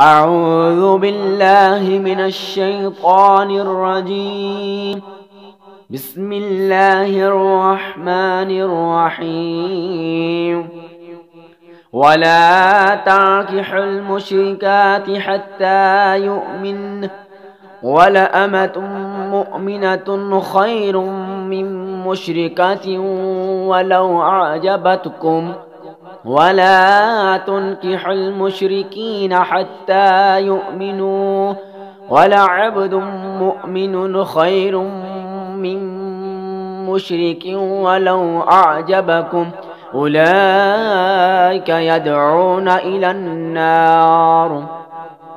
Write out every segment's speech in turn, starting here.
أعوذ بالله من الشيطان الرجيم. بسم الله الرحمن الرحيم. ولا تنكحوا المشركات حتى يؤمن، ولأمة مؤمنة خير من مشركة ولو أعجبتكم. ولا تنكحوا المشركين حتى يؤمنوا، ولعبد مؤمن خير من مشرك ولو أعجبكم. أولئك يدعون إلى النار،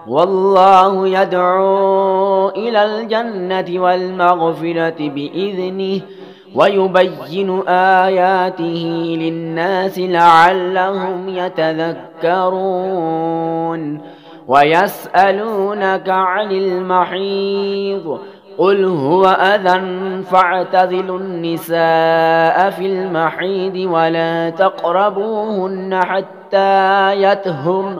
والله يدعو إلى الجنة والمغفرة بإذنه، ويبين آياته للناس لعلهم يتذكرون. ويسألونك عن المحيض، قل هو أذى فاعتزلوا النساء في المحيض ولا تقربوهن حتى يطهرن،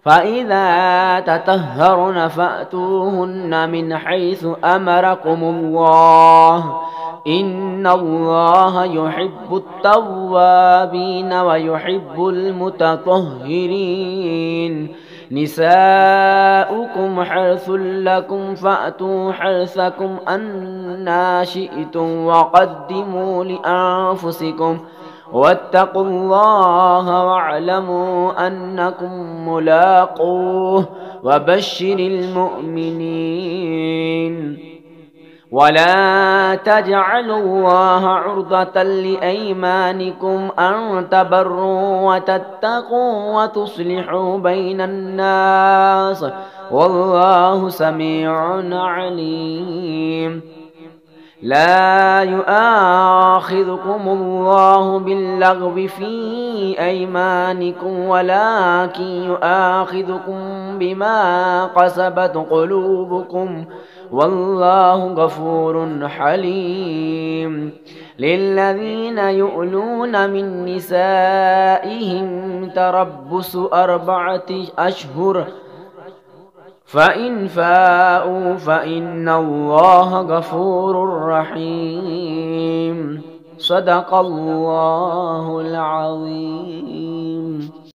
فإذا تطهرن فأتوهن من حيث أمركم الله، إن الله يحب التوابين ويحب المتطهرين. نساؤكم حرث لكم فأتوا حرثكم أنى شئتم وقدموا لأنفسكم، واتقوا الله واعلموا أنكم ملاقوه، وبشر المؤمنين. ولا تجعلوا الله عرضة لأيمانكم أن تبروا وتتقوا وتصلحوا بين الناس، والله سميع عليم. لا يؤاخذكم الله باللغو في أيمانكم، ولكن يؤاخذكم بما قسبت قلوبكم، والله غفور حليم. للذين يؤلون من نسائهم تربص 4 أشهر، فإن فاءوا فإن الله غفور رحيم. صدق الله العظيم.